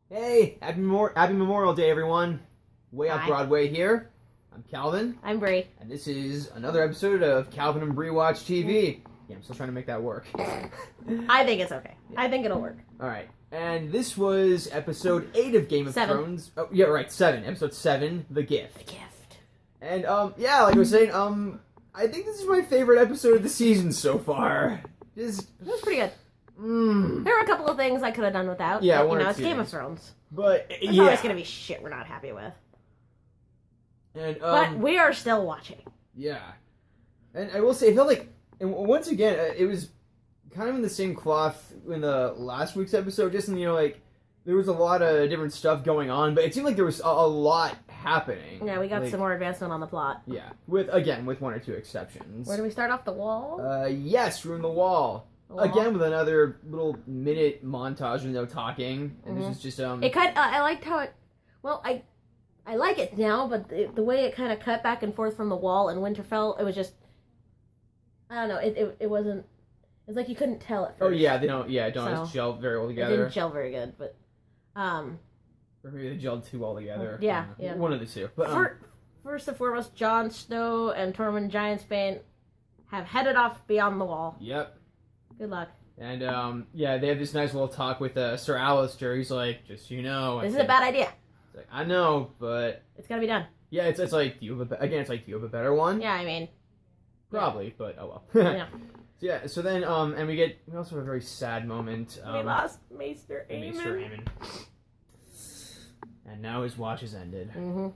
Hey, happy Memorial Day, everyone. Way Off Hi. Broadway here. I'm Calvin, I'm Brie. and this is another episode of Calvin and Brie Watch TV. Yeah, I'm still trying to make that work. I think it's okay. I think it'll work. All right, and this was episode 8 of Game of 7. Thrones. Oh, yeah, right, 7. Episode 7, The Gift. The gift. And yeah, like I was saying, I think this is my favorite episode of the season so far. It was pretty good. There were a couple of things I could have done without. Yeah, but, one or it's two Game of things. Thrones. But There's yeah, always gonna be shit we're not happy with. and But we are still watching. yeah, and I will say, it felt like, and once again, it was kind of in the same cloth in the last week's episode. Just in, like, there was a lot of different stuff going on, but it seemed like there was a lot happening. Yeah, we got Like, some more advancement on the plot. Yeah, with one or two exceptions. Where do we start off? The wall? Yes, Ruin the Wall. The wall? Again with another little minute montage of no talking, and this is just It cut. I liked how it. Well, I like it now, but the way it kind of cut back and forth from the wall and Winterfell, it was just. I don't know. It wasn't. It's like you couldn't tell at first. Oh yeah, they don't So, gel very well It together. didn't gel very good, but. Or maybe they gelled too well together. Yeah, I don't know. yeah. One of the two. But First and foremost, Jon Snow and Tormund Giantsbane have headed off beyond the wall. yep. Good luck. And yeah, they have this nice little talk with Sir Alistair. He's like, just so you know, This is a bad idea. It's like, I know, but It's gotta be done. yeah, it's like, do you have it's like, do you have a better one? Yeah, I mean, Probably, but oh well. yeah. So then and we also have a very sad moment. We lost Maester Maester Aemon. Aemon. And now his watch has ended. Mm-hmm.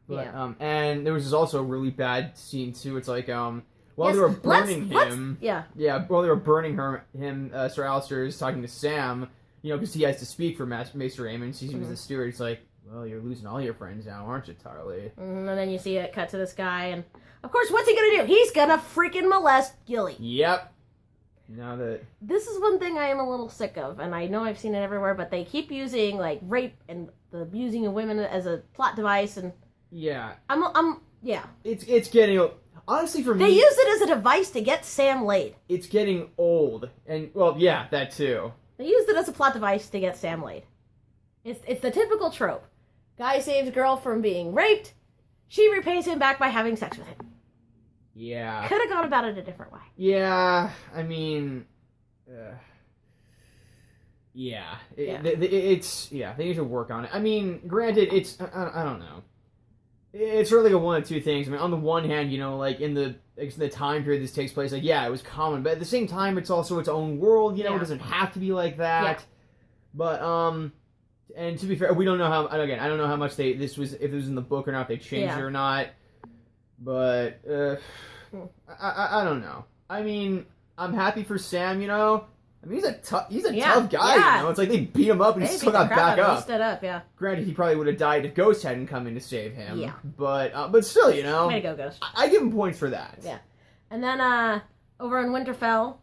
But, Yeah. and there was also a really bad scene too. It's like while they were burning him, Yeah. while they were burning him, Sir Alistair is talking to Sam, because he has to speak for Maester Aemon. He sees the steward. He's like, "Well, you're losing all your friends now, aren't you, Tarly?" And then you see it cut to this guy, and of course, what's he gonna do? He's gonna freaking molest Gilly. Yep. Now that This is one thing I am a little sick of, and I know I've seen it everywhere, but they keep using like rape and the abusing of women as a plot device, and yeah, yeah. it's getting, honestly, for me, They use it as a device to get Sam laid. it's getting old, and well, yeah, that too. They used it as a plot device to get Sam laid. It's the typical trope. Guy saves girl from being raped. She repays him back by having sex with him. Yeah. Could have gone about it a different way. Yeah, I mean, yeah, they need to work on it. I mean, granted, it's I don't know. It's really a one of two things. I mean, on the one hand, like in the time period this takes place, like yeah, it was common, but at the same time, it's also its own world. It doesn't have to be like that. Yeah. But and to be fair, we don't know how. Again, I don't know how much if it was in the book or not, if they changed it or not. But I don't know. I mean, I'm happy for Sam. I mean, he's a tough guy. Yeah. It's like they beat him up and he still got back up. He stood up, yeah. Granted, he probably would have died if Ghost hadn't come in to save him. Yeah. But still, Way to go, Ghost. I give him points for that. Yeah. And then over in Winterfell,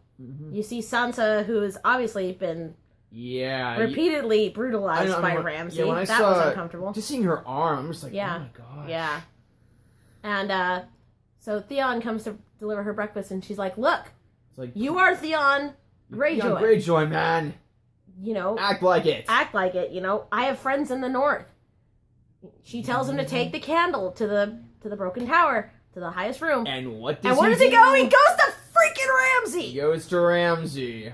you see Sansa, who has obviously been repeatedly brutalized by Ramsay. Yeah, when I that saw was uncomfortable. Just seeing her arm, I'm just like, Yeah. oh my gosh. Yeah. And so Theon comes to deliver her breakfast, and she's like, "Look, It's like, you are Theon Greyjoy. Theon Greyjoy, man. Act like it. Act like it. I have friends in the north." She tells him to take the candle to the broken tower, to the highest room. And what where does does he go? He goes to freaking Ramsay. He goes to Ramsay.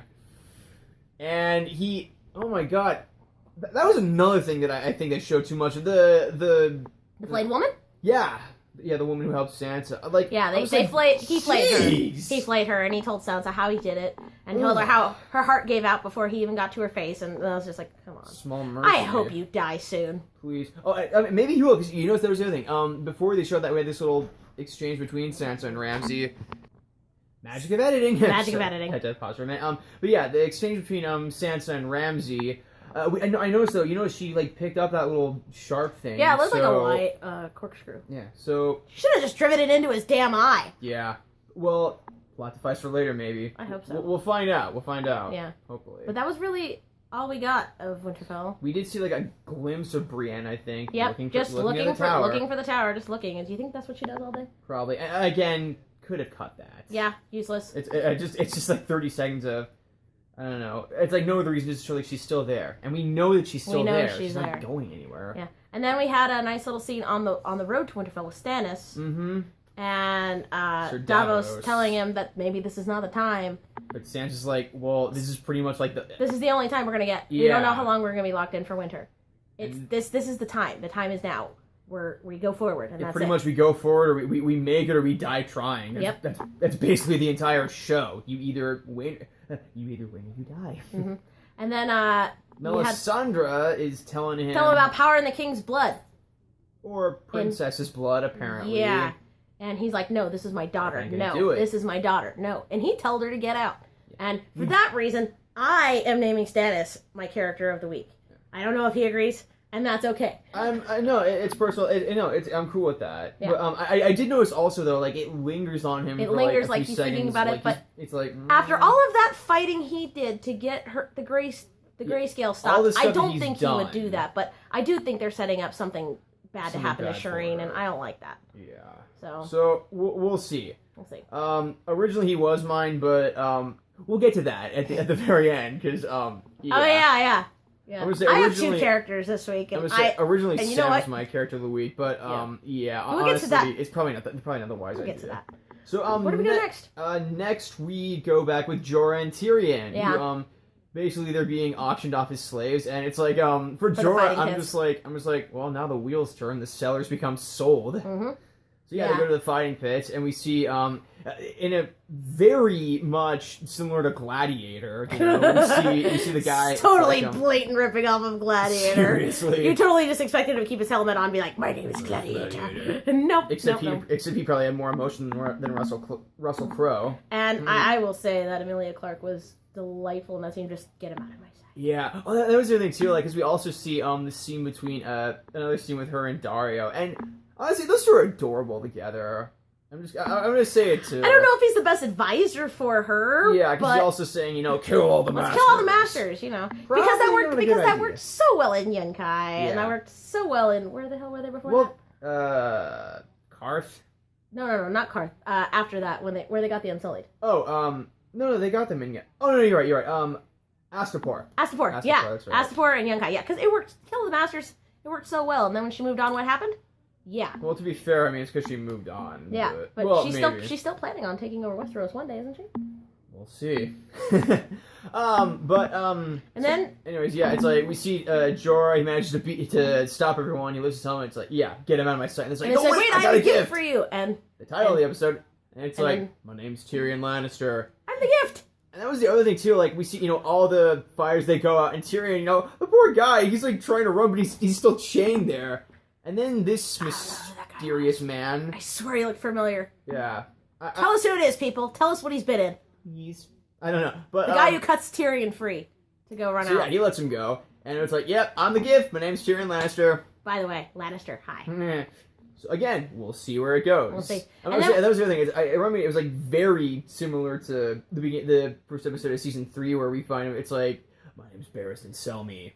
And oh my god. That was another thing that I think they showed too much of. The Flayed woman? Yeah. Yeah, the woman who helped Sansa. Like, Yeah, he flayed her. He flayed her, and he told Sansa how he did it, and told her how her heart gave out before he even got to her face, and I was just like, come on. Small mercy. I hope you die soon. Please. Oh, I mean, maybe he will, because there was the other thing. Before they showed that we had this little exchange between Sansa and Ramsay. Magic of editing. Magic of editing. Had to pause for a minute. But yeah, the exchange between Sansa and Ramsay. I noticed though. She picked up that little sharp thing. Yeah, it looked like a white corkscrew. Yeah. So. She should have just driven it into his damn eye. Yeah. Well, plot device for later, maybe. I hope so. We'll find out. Yeah. Hopefully. But that was really all we got of Winterfell. We did see a glimpse of Brienne, I think. Yep. Looking Just for looking the tower. for the tower. Just looking. And do you think that's what she does all day? Probably. And again, could have cut that. Yeah. Useless. It's just 30 seconds of. I don't know. It's like no other reason just to show like she's still there, and we know that she's still there. She's not going anywhere. Yeah, and then we had a nice little scene on the road to Winterfell with Stannis, and Davos telling him that maybe this is not the time. But Stannis is like, well, this is pretty much like this is the only time we're gonna get. Yeah. We don't know how long we're gonna be locked in for winter. This is the time. The time is now. We go forward, and that's pretty much we go forward, or we make it, or we die trying. That's basically the entire show. You either win or you die. And then Melisandre is telling him about power in the king's blood, or princess's blood, apparently. Yeah, and he's like, no, this is my daughter. No, this is my daughter. No, and he told her to get out. Yeah. And for that reason, I am naming Stannis my character of the week. I don't know if he agrees. And that's okay. I know it's personal. I'm cool with that. Yeah. But I did notice also though, like it lingers on him. It lingers like he's thinking about it, but it's like after all of that fighting he did to get the grayscale stopped, I don't think he would do that. But I do think they're setting up something bad to happen to Shireen, and I don't like that. Yeah. So we'll see. We'll see. Originally he was mine, but we'll get to that at the very end because Oh yeah. Yeah. I have 2 characters this week, and originally Sam was my character of the week, but we'll get to that. It's probably not the wise idea. We'll get to that. So where do we go next? Next we go back with Jorah and Tyrion. Yeah. Who, basically they're being auctioned off as slaves, and it's like for Jorah, I'm just like, well, now the wheels turn, the sellers become sold. So they go to the fighting pits, and we see in a very much similar to Gladiator, you see the guy. It's totally blatant ripping off of Gladiator. Seriously. You totally just expected him to keep his helmet on and be like, my name is Gladiator. Nope. Except he probably had more emotion than Russell Crowe. And I will say that Emilia Clarke was delightful in that scene. Just get him out of my sight. Yeah. Oh, that was the other thing too, because we also see the scene between another scene with her and Dario, and honestly, those two are adorable together. I'm gonna say it too. I don't know if he's the best advisor for her. Yeah, because he's also saying, kill all the masters. Kill all the masters, because that worked so well in Yunkai, and that worked so well in where the hell were they before that? Karth. No, not Karth. After that, where they got the Unsullied. Oh, no, they got them in yet. Oh no, you're right. Astapor. Yeah, that's right. Astapor and Yunkai. Yeah, because it worked. Kill the masters. It worked so well, and then when she moved on, what happened? Yeah. Well, to be fair, I mean, it's because she moved on. Yeah, but she's still planning on taking over Westeros one day, isn't she? We'll see. And then... Anyways, yeah, it's like, we see Jorah, he manages to stop everyone, he lifts his helmet, it's like, yeah, get him out of my sight. And it's like, wait, I got a gift for you! And... The title of the episode, and it's like, my name's Tyrion Lannister. I'm the gift! And that was the other thing, too, like, we see, all the fires they go out, and Tyrion, the poor guy, he's, like, trying to run, but he's still chained there. And then this mysterious man... I swear he looked familiar. Yeah. Tell us who it is, people. Tell us what he's been in. I don't know. But the guy who cuts Tyrion free to go run out. Yeah, he lets him go. And it's like, yep, I'm the gift. My name's Tyrion Lannister. By the way, Lannister, hi. So again, we'll see where it goes. We'll see. That was the other thing. I remember it was like very similar to the first episode of season 3 where we find him. It's like, my name's Barristan Selmy.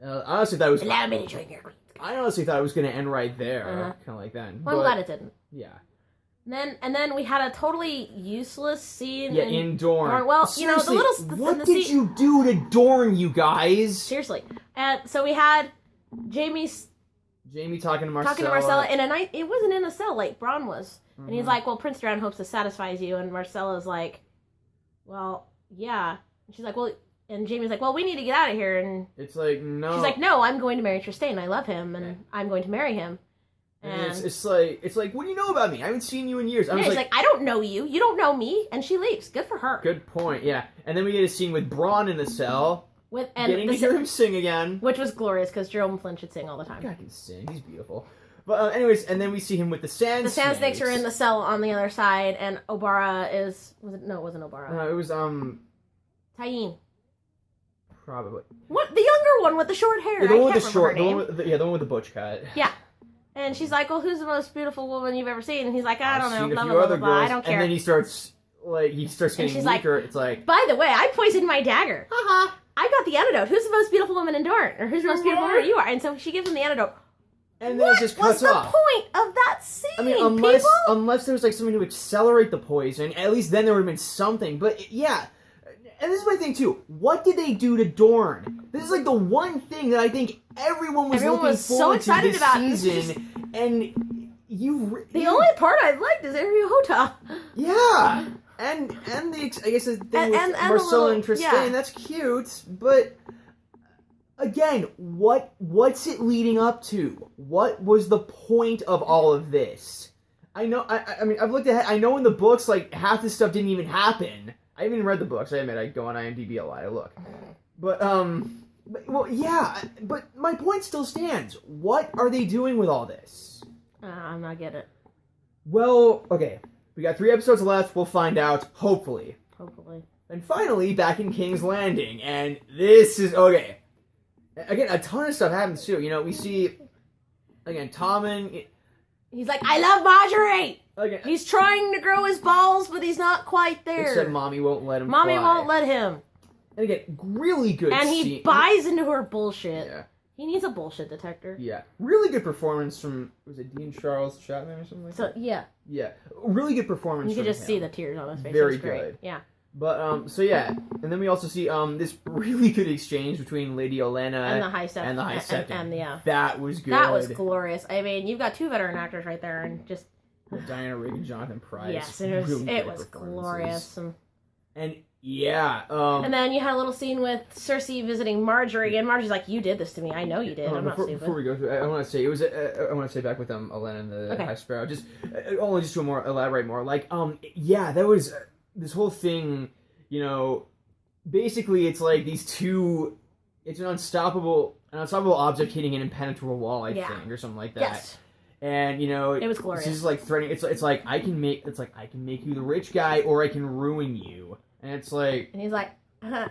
Honestly, that was... Allow me to join your queen. I honestly thought it was going to end right there, kind of like that. Well, I'm glad it didn't. Yeah. And then we had a totally useless scene. Yeah, in Dorne. Well, seriously, the little... What did you do to Dorne, you guys? Seriously. And so we had Jamie talking to Marcella. in a night. It wasn't in a cell like Bronn was. Mm-hmm. And he's like, well, Prince Doran hopes this satisfies you. And Marcella's like, well, yeah. And she's like, well... And Jamie's like, well, we need to get out of here. And it's like, no. She's like, no, I'm going to marry Trystane. I love him, and I'm going to marry him. And it's like, what do you know about me? I haven't seen you in years. He's like, I don't know you. You don't know me. And she leaves. Good for her. Good point, yeah. And then we get a scene with Bronn in the cell. Getting to hear him sing again. Which was glorious, because Jerome Flynn should sing all the time. God can sing. He's beautiful. But anyways, and then we see him with the sand snakes. The sand snakes are in the cell on the other side, and Obara is... No, it wasn't Obara. No, it was, Tyene. Probably. What? The younger one with the short hair. Yeah, the one with the short... The one with the butch cut. Yeah. And she's like, well, who's the most beautiful woman you've ever seen? And he's like, I don't know. Blah, blah, blah, blah, I don't care. And then he starts getting weaker. Like, it's like... By the way, I poisoned my dagger. Haha. I got the antidote. Who's the most beautiful woman in Dorne? Or who's the most beautiful woman you are? And so she gives him the antidote. And then it just cuts off. What was the point of that scene, I mean, unless there was, like, something to accelerate the poison, at least then there would have been something. But, yeah... And this is my thing too. What did they do to Dorne? This is like the one thing that I think everyone was looking forward to this season. And the only part I liked is Ariel Hota. Yeah. And the, I guess the thing with Marcella and Tristan, that's cute, but again, what's it leading up to? What was the point of all of this? I know, I mean, I've looked at, I know in the books, like, half this stuff didn't even happen. I haven't even read the books, I admit, I go on IMDb a lot, I look. But, well, yeah, but my point still stands. What are they doing with all this? I'm not getting it. Well, okay, we got 3 episodes left, we'll find out, hopefully. Hopefully. And finally, back in King's Landing, and this is, okay. Again, a ton of stuff happens, too. You know, we see, again, Tommen... He's like, I love Marjorie! Again, he's trying to grow his balls, but he's not quite there. Except Mommy won't let him Mommy fly. won't let him. And again, really good And he scene. buys into her bullshit. Yeah. He needs a bullshit detector. Yeah. Really good performance from, was it Dean Charles Chapman or something like that? Yeah. Yeah. Really good performance You from could just him. see the tears on his face. Very great. good. Yeah. But, so yeah. And then we also see, this really good exchange between Lady Olenna and the High Septon. And the High Septon. And yeah. That was good. That was glorious. I mean, you've got 2 veteran actors right there, and just... Diana Rigg and Jonathan Pryce. Yes, it was glorious. And yeah. And then you had a little scene with Cersei visiting Marjorie, and Marjorie's like, "You did this to me. I know you did. I'm not stupid." Before we go through, I want to say it was. I want to say back with Olenna and the High Sparrow. Just only just to elaborate more. Like yeah, that was this whole thing. You know, basically it's like these two. It's an unstoppable object hitting an impenetrable wall. I think, or something like that. Yes. And you know, it was glorious. It's just like threatening. It's like I can make you the rich guy, or I can ruin you. And it's like, and he's like, I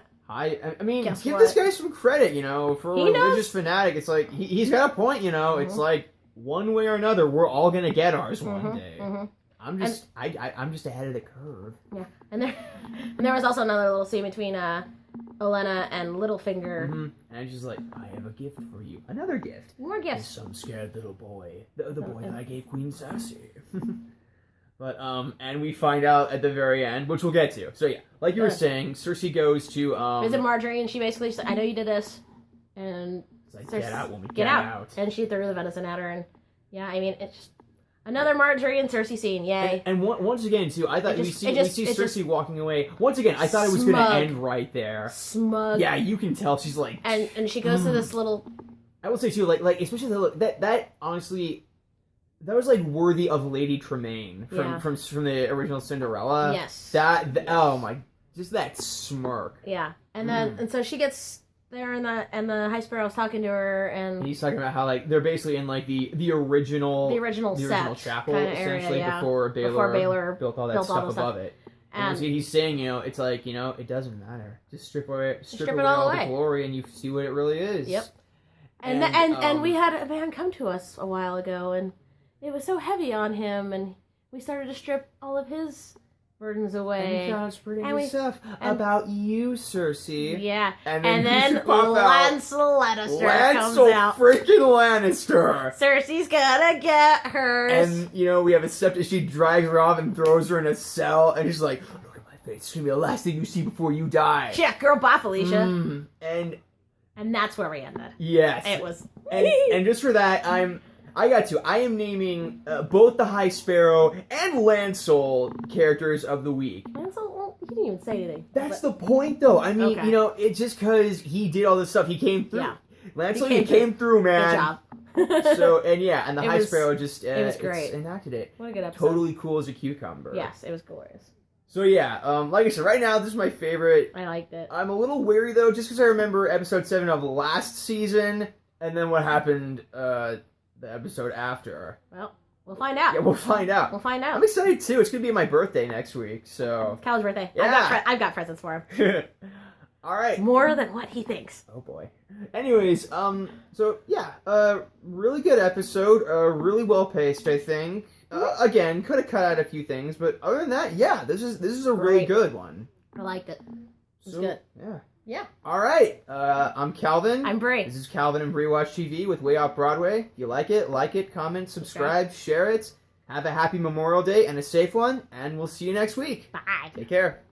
mean, give this guy some credit, you know, for a religious fanatic. It's like he's got a point, you know. It's like one way or another, we're all gonna get ours one day. I'm just ahead of the curve. Yeah, and there was also another little scene between Olenna and Littlefinger. And she's like, I have a gift for you. Another gift. More gifts. Some scared little boy. The boy that I gave Queen Cersei. But, and we find out at the very end, which we'll get to. So yeah, like you were saying, Cersei goes to, visit Marjorie, and she basically said, I know you did this. And it's like, get out, woman, get out. And she threw the venison at her, and yeah, I mean, it's just another Marjorie and Cersei scene, yay. And once again, too, I thought we see Cersei walking away. Once again, I thought it was going to end right there. Smug. Yeah, you can tell she's like... And she goes to this little... I will say, too, like especially the look, that honestly... That was, like, worthy of Lady Tremaine from the original Cinderella. Yes. Oh, my... Just that smirk. Yeah. And then... And so she gets there, and the High Sparrow's talking to her, and he's talking about how, like, they're basically in, like, the original chapel, essentially, before Baylor built all that stuff above it. And he's saying, you know, it's like, you know, it doesn't matter. Just strip away all the glory, and you see what it really is. Yep. And we had a man come to us a while ago, and it was so heavy on him, and we started to strip all of his burdens away. And he found spreading good stuff about you, Cersei. Yeah. And then Lancel Lannister comes out. Freaking Lannister. Cersei's gonna get hers. And, you know, we have a scepter. She drags her off and throws her in a cell, and she's like, look at my face. It's gonna be the last thing you see before you die. Yeah, girl, bye, Felicia. And that's where we ended. Yes. It was... And just for that, I am naming both the High Sparrow and Lancel characters of the week. Lancel, well, he didn't even say anything. That's the point, though. I mean, you know, it's just because he did all this stuff. He came through. Yeah. Lancel, you came through, man. Good job. So, and yeah, and the High Sparrow just it was great. Enacted it. What a good episode. Totally cool as a cucumber. Yes, it was glorious. So yeah, like I said, right now, this is my favorite. I liked it. I'm a little wary, though, just because I remember episode 7 of last season, and then what happened, the episode after. Well, we'll find out. Yeah, we'll find out. I'm excited too. It's gonna be my birthday next week, so. It's Cal's birthday. Yeah. I've got presents for him. All right. More than what he thinks. Oh boy. Anyways, so yeah, really good episode. Really well paced, I think. Again, could have cut out a few things, but other than that, yeah, this is a really good one. I liked it. It was good. Yeah. Yeah. All right. I'm Calvin. I'm Brie. This is Calvin and Brie Watch TV with Way Off Broadway. If you like it, comment, subscribe, share it. Have a happy Memorial Day and a safe one, and we'll see you next week. Bye. Take care.